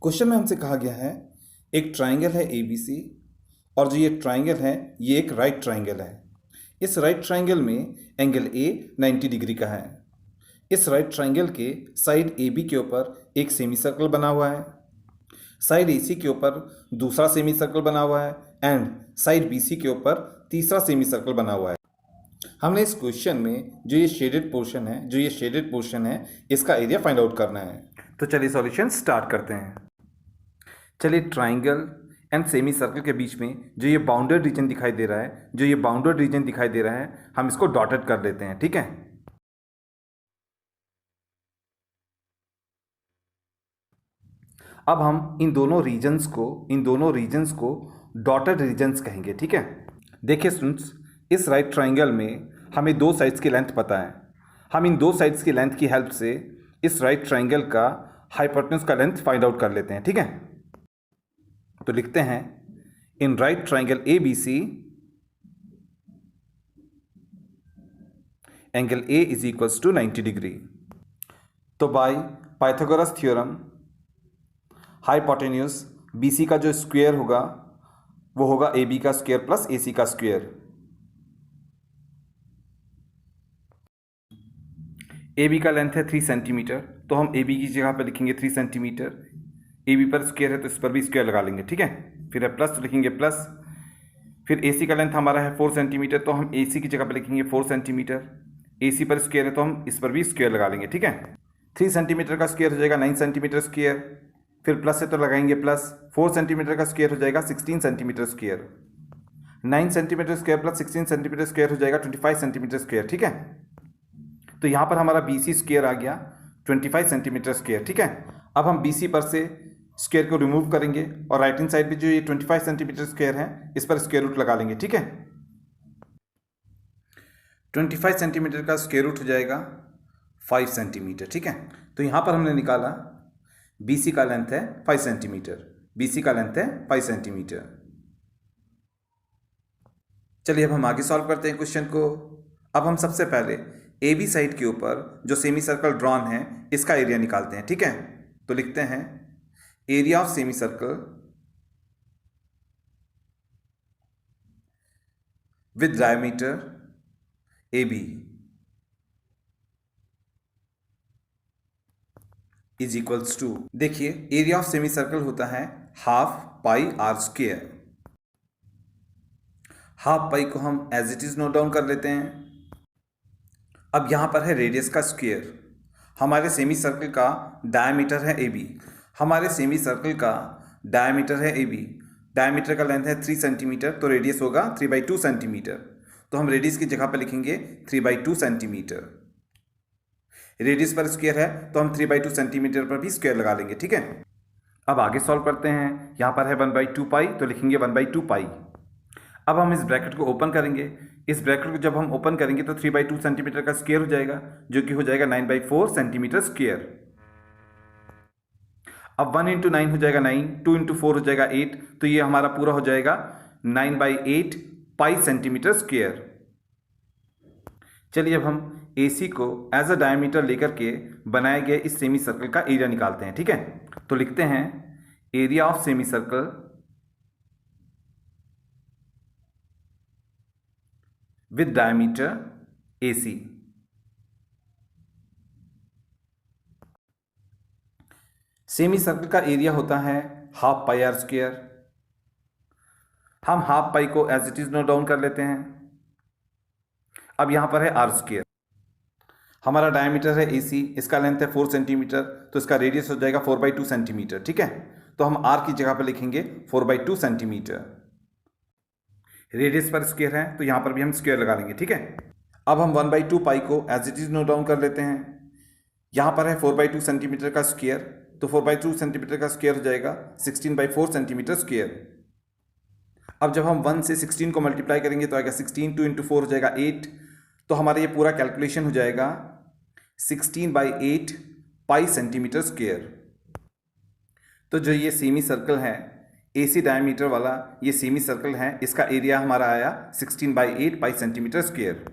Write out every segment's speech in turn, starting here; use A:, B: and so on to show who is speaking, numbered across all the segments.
A: Question में हमसे कहा गया है एक ट्राइंगल है ABC और जो ये ट्राइंगल है ये एक राइट ट्राइंगल है। इस राइट ट्राइंगल में एंगल A 90 डिग्री का है। इस राइट ट्राइंगल के साइड AB के ऊपर एक सेमी सर्कल बना हुआ है, साइड AC के ऊपर दूसरा सेमी सर्कल बना हुआ है एंड साइड BC के ऊपर तीसरा सेमी सर्कल बना हुआ है। हमने इस क्वेश्चन में जो ये शेडेड पोर्शन है इसका एरिया फाइंड आउट करना है। तो चलिए सॉल्यूशन स्टार्ट करते हैं। चलिए ट्राइंगल एंड सेमी सर्कल के बीच में जो ये बाउंडेड रीजन दिखाई दे रहा है, हम इसको डॉटेड कर लेते हैं। ठीक है, अब हम इन दोनों रीजन्स को डॉटेड रीजन्स कहेंगे। ठीक है, देखिए स्टूडेंट्स, इस राइट ट्राइंगल में हमें दो साइड्स की लेंथ पता है। हम इन दो साइड्स की लेंथ की हेल्प से इस राइट ट्राइंगल का हाइपोटेन्यूज का लेंथ फाइंड आउट कर लेते हैं। ठीक है, तो लिखते हैं in right triangle ABC angle A is equals to 90 degree. तो by Pythagoras theorem hypotenuse BC का जो स्क्वायर होगा वो होगा AB का स्क्वायर प्लस AC का स्क्वायर। AB का लेंथ है 3 सेंटीमीटर, तो हम AB की जगह पर लिखेंगे 3 सेंटीमीटर। AB पर स्क्वायर है तो इस पर भी स्क्वायर लगा लेंगे। ठीक है, फिर है प्लस तो लिखेंगे प्लस। फिर AC का लेंथ हमारा है 4 सेंटीमीटर, तो हम AC की जगह पर लिखेंगे 4 सेंटीमीटर। AC पर स्क्वायर है तो हम इस पर भी स्क्वायर लगा लेंगे। ठीक है, 3 सेंटीमीटर का स्क्वायर हो जाएगा 9 सेंटीमीटर स्क्वायर, फिर प्लस है तो लगाएंगे प्लस। 4 सेंटीमीटर का स्क्वायर हो जाएगा 16 centimetre square. 9 centimetre square plus 16 centimetre square हो जाएगा 25 सेंटीमीटर स्क्वायर। ठीक है, तो यहाँ पर हमारा BC स्क्वायर आ गया 25 सेंटीमीटर स्क्वायर। ठीक है, अब हम BC पर से स्क्वायर को रिमूव करेंगे और राइट हैंड साइड पे जो ये 25 सेंटीमीटर स्क्वायर है इस पर स्क्वायर रूट लगा लेंगे। ठीक है, 25 सेंटीमीटर का स्क्वायर रूट हो जाएगा 5 सेंटीमीटर। ठीक है, तो यहाँ पर हमने निकाला BC का लेंथ है 5 सेंटीमीटर। BC का लेंथ है 5 सेंटीमीटर। चलिए अब हम आगे सॉल्व करते हैं क्वेश्चन को। अब हम सबसे पहले AB साइड के ऊपर जो सेमी सर्कल ड्रॉन है इसका एरिया निकालते हैं। ठीक है, तो लिखते हैं area of semi circle with diameter AB is equals to, देखिए एरिया ऑफ सेमी सर्कल होता है half pi R square. Half pi को हम as it is note down कर लेते हैं। अब यहां पर है रेडियस का स्क्वायर। हमारे सेमी सर्कल का डायमीटर है AB। हमारे सेमी सर्कल का डायमीटर है AB। डायमीटर का लेंथ है 3 सेंटीमीटर, तो रेडियस होगा 3/2 सेंटीमीटर। तो हम रेडियस की जगह पर लिखेंगे 3/2 सेंटीमीटर। रेडियस पर स्क्वायर है तो हम 3/2 सेंटीमीटर पर भी स्क्वायर लगा लेंगे। ठीक है, अब आगे सॉल्व करते हैं। यहाँ पर है 1/2 पाई, तो लिखेंगे 1/2 पाई। अब हम इस ब्रैकेट को ओपन करेंगे। इस ब्रैकेट को जब हम ओपन करेंगे तो 3/2 सेंटीमीटर का स्क्वायर हो जाएगा, जो कि हो जाएगा 9/4 सेंटीमीटर स्क्वायर। अब 1 × 9 हो जाएगा 9, 2 × 4 हो जाएगा 8, तो ये हमारा पूरा हो जाएगा 9/8 पाई सेंटीमीटर स्क्वायर। चलिए अब हम AC को एज अ डायमीटर लेकर के बनाए गए इस सेमी सर्कल का एरिया निकालते हैं। ठीक है, तो लिखते हैं area of semi circle with diameter AC। Semi circle का एरिया होता है हाफ पाई आर स्क्वायर। हम हाफ पाई को as it is note down कर लेते हैं। अब यहां पर है आर स्क्वायर। हमारा डायमीटर है AC, इसका लेंथ है 4 सेंटीमीटर, तो इसका रेडियस हो जाएगा 4/2 सेंटीमीटर। ठीक है, तो हम R की जगह पर लिखेंगे 4/2 सेंटीमीटर। रेडियस पर स्क्वायर है तो यहां पर भी हम स्क्वायर लगा लेंगे। ठीक है, अब हम 1/2 पाई को as it is note down कर लेते हैं। यहां पर है 4/2 सेंटीमीटर का स्क्वायर, तो 4/2 सेंटीमीटर का स्क्वायर हो जाएगा 16/4 सेंटीमीटर स्क्वायर। अब जब हम 1 से 16 को मल्टीप्लाई करेंगे तो आएगा 16, 2 × 4 हो जाएगा 8, तो हमारा ये पूरा कैलकुलेशन हो जाएगा 16/8 पाई सेंटीमीटर स्क्वायर। तो जो ये सेमी सर्कल है AC डायमीटर वाला ये सेमी सर्कल है, इसका एरिया हमारा आया 16/8 पाई सेंटीमीटर स्क्वायर।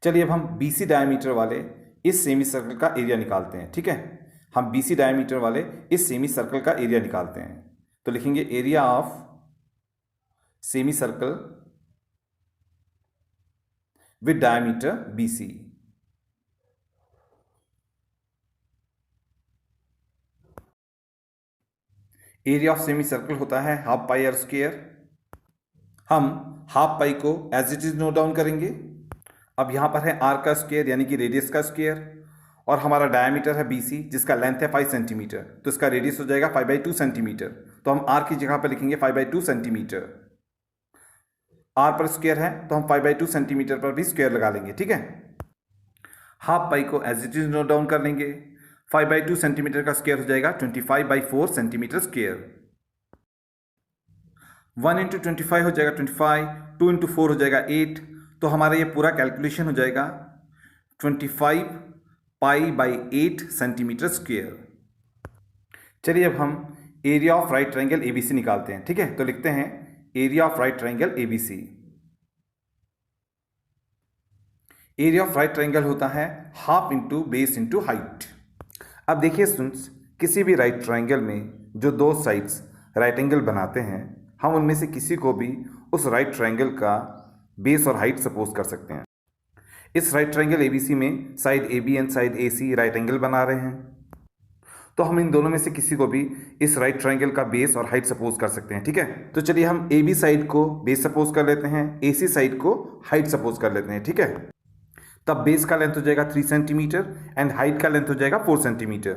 A: चलिए अब हम BC डायमीटर वाले इस सेमी सर्कल का एरिया निकालते हैं। ठीक है, हम BC डायमीटर वाले इस सेमी सर्कल का एरिया निकालते हैं। तो लिखेंगे area of semi circle with diameter BC। Area of semi circle होता है हाफ पाई आर स्क्वायर। हम हाफ पाई को as it is note down करेंगे। अब यहां पर है आर का स्क्वायर यानी कि रेडियस का स्क्वायर, और हमारा डायमीटर है BC जिसका लेंथ है 5 सेंटीमीटर, तो इसका रेडियस हो जाएगा 5/2 सेंटीमीटर। तो हम आर की जगह पर लिखेंगे 5/2 सेंटीमीटर। आर पर स्क्वायर है तो हम 5/2 सेंटीमीटर पर भी स्क्वायर लगा लेंगे, ठीक है। हाफ पाई को as it is note down कर लेंगे। 5/2 सेंटीमीटर का स्क्वायर हो जाएगा 25/4 सेंटीमीटर स्क्वायर। 1 × 25 हो जाएगा 25, 2 × 4 हो जाएगा 8। तो हमारा ये पूरा कैलकुलेशन हो जाएगा 25π/8 सेंटीमीटर स्क्वायर। चलिए अब हम area of right triangle ABC निकालते हैं, ठीक है। तो लिखते हैं area of right triangle ABC। Area of right triangle होता है half into base into height. अब देखिए स्टूडेंट्स, किसी भी राइट ट्रायंगल में जो दो साइड्स राइट एंगल बनाते हैं, हम उनमें से किसी को भी उस राइट ट्रायंगल का बेस और हाइट सपोज कर सकते हैं। इस राइट ट्रायंगल ABC में side AB and side AC right angle बना रहे हैं, तो हम इन दोनों में से किसी को भी इस राइट ट्रायंगल का बेस और हाइट सपोज कर सकते हैं, ठीक है। तो चलिए हम AB साइड को बेस सपोज कर लेते हैं, AC साइड को हाइट सपोज कर लेते हैं, ठीक है। तब बेस का लेंथ हो जाएगा 3 सेंटीमीटर एंड हाइट का लेंथ हो जाएगा 4 सेंटीमीटर।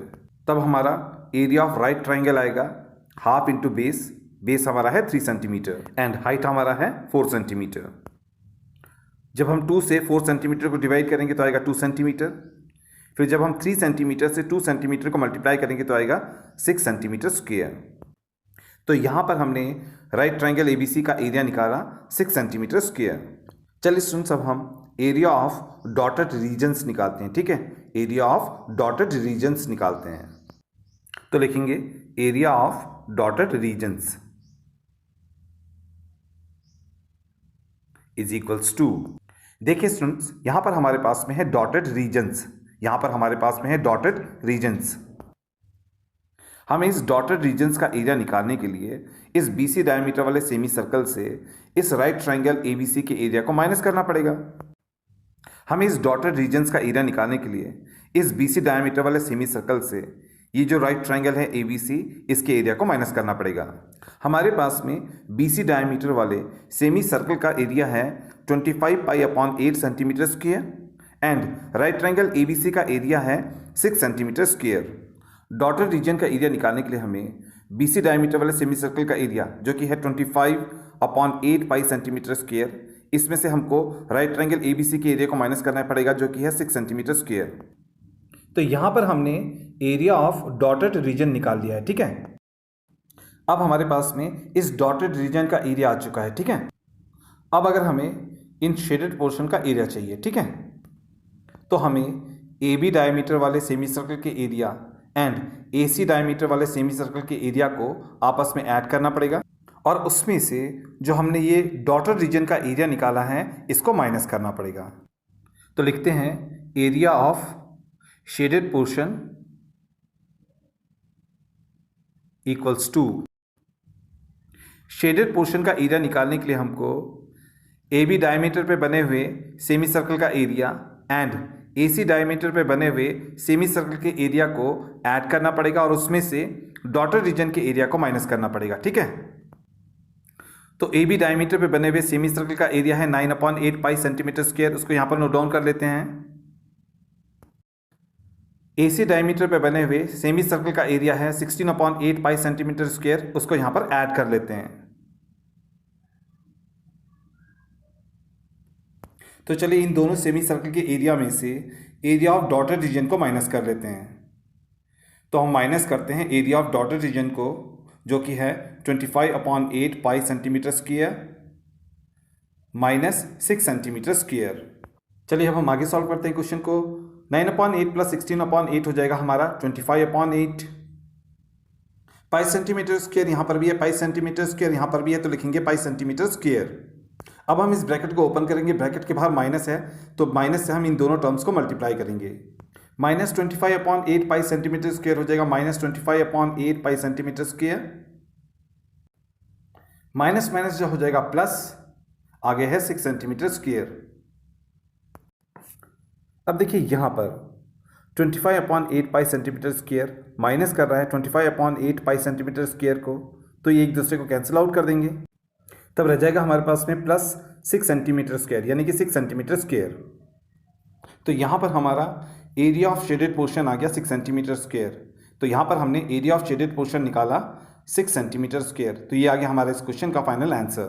A: तब हमारा एरिया ऑफ राइट ट्रायंगल आएगा हाफ इंटू बेस। बेस हमारा है 3 सेंटीमीटर एंड हाइट हमारा है 4 सेंटीमीटर। जब हम 2 से 4 सेंटीमीटर को डिवाइड करेंगे तो आएगा 2 सेंटीमीटर। फिर जब हम 3 सेंटीमीटर से 2 सेंटीमीटर को मल्टीप्लाई करेंगे तो आएगा 6 सेंटीमीटर स्क्वायर। तो यहाँ पर हमने राइट ट्रायंगल ABC का एरिया निकाला 6 सेंटीमीटर स्क्वायर। चलिए स्टूडेंट्स, अब हम एरिया ऑफ डॉटेड रीजन्स निकालते हैं, ठीक है। एरिया ऑफ डॉटेड रीजन्स निकालते हैं। तो लिखेंगे area of dotted regions is equals to, देखिए स्टूडेंट्स, यहां पर हमारे पास में है डॉटेड रीजन्स। यहां पर हमारे पास में है डॉटेड रीजन्स। हमें इस डॉटेड रीजन्स का एरिया निकालने के लिए इस BC डायमीटर वाले सेमी सर्कल से इस राइट ट्रायंगल ABC के एरिया को माइनस करना पड़ेगा। हमें इस डॉटेड रीजन्स का एरिया निकालने के लिए इस BC डायमीटर वाले सेमी सर्कल से ये जो राइट ट्रायंगल है ABC, इसके एरिया को माइनस करना पड़ेगा। हमारे पास में BC डायमीटर वाले सेमी सर्कल का एरिया है 25π/8 centimetre square and right triangle ABC का एरिया है 6 सेंटीमीटर स्क्वायर। डॉटेड रीजन का एरिया निकालने के लिए हमें BC डायमीटर वाले सेमी सर्कल का एरिया जो कि है 25/8 पाई सेंटीमीटर स्क्वायर, इसमें से हमको राइट ट्रायंगल ABC के एरिया को माइनस करना पड़ेगा जो कि है 6 सेंटीमीटर स्क्वायर। तो यहाँ पर हमने एरिया ऑफ डॉटेड रीजन निकाल लिया है, ठीक है। अब हमारे पास में इस डॉटेड रीजन का एरिया आ चुका है, ठीक है। अब अगर हमें इन शेडेड पोर्शन का एरिया चाहिए, ठीक है, तो हमें AB डायमीटर वाले सेमी सर्कल के एरिया एंड AC डायमीटर वाले सेमी सर्कल के एरिया को आपस में ऐड करना पड़ेगा और उसमें से जो हमने ये डॉटेड रीजन का एरिया निकाला है इसको माइनस करना पड़ेगा। तो लिखते हैं area of shaded portion equals to, shaded portion का एरिया निकालने के लिए हमको AB डायमीटर पे बने हुए सेमी सर्कल का एरिया एंड AC डायमीटर पे बने हुए सेमी सर्कल के एरिया को ऐड करना पड़ेगा और उसमें से डॉटेड रीजन के एरिया को माइनस करना पड़ेगा, ठीक है। तो AB डायमीटर पे बने हुए सेमी सर्कल का एरिया है 9/8 पाई सेंटीमीटर स्क्वायर, उसको यहाँ पर नोट डाउन कर लेते हैं। AC डायमीटर पे बने हुए सेमी सर्कल का एरिया है 16/8 पाई सेंटीमीटर स्क्वायर, उसको यहाँ पर ऐड कर लेते हैं। तो चलिए इन दोनों सेमी सर्कल के एरिया में से एरिया ऑफ डॉटेड रीजन को माइनस कर लेते हैं। तो हम माइनस करते हैं एरिया ऑफ डॉटेड रीजन को जो कि है 25/8 पाई centimetre square minus 6 centimetre square. चलिए अब हम आगे सॉल्व करते हैं क्वेश्चन को। 9/8 प्लस 16/8 हो जाएगा हमारा 25/8 पाई सेंटीमीटर स्क्वायर, यहाँ पर भी है पाई सेंटीमीटर स्क्वायर, यहाँ पर भी है, तो लिखेंगे पाई सेंटीमीटर स्क्वायर। अब हम इस ब्रैकेट को ओपन करेंगे, ब्रैकेट के बाहर माइनस है तो माइनस से हम इन दोनों टर्म्स को मल्टीप्लाई करेंगे। -25/8 पाई सेंटीमीटर स्क्वायर हो जाएगा -25/8 पाई सेंटीमीटर स्क्वायर। माइनस माइनस जो हो जाएगा प्लस, आगे है 6 सेंटीमीटर स्क्वायर। अब देखिए यहां पर 25/8 पाई सेंटीमीटर स्क्वायर माइनस कर रहा है 25/8 पाई सेंटीमीटर स्क्वायर को, तो ये एक दूसरे को कैंसिल आउट कर देंगे, तब रह जाएगा हमारे पास में प्लस 6 सेंटीमीटर स्क्वायर, यानी कि 6 सेंटीमीटर स्क्वायर। तो यहाँ पर हमारा एरिया ऑफ शेडेड पोर्शन आ गया 6 सेंटीमीटर स्क्वायर। तो यहाँ पर हमने एरिया ऑफ शेडेड पोर्शन निकाला 6 सेंटीमीटर स्क्वायर। तो ये आ गया हमारे इस क्वेश्चन का फाइनल आंसर।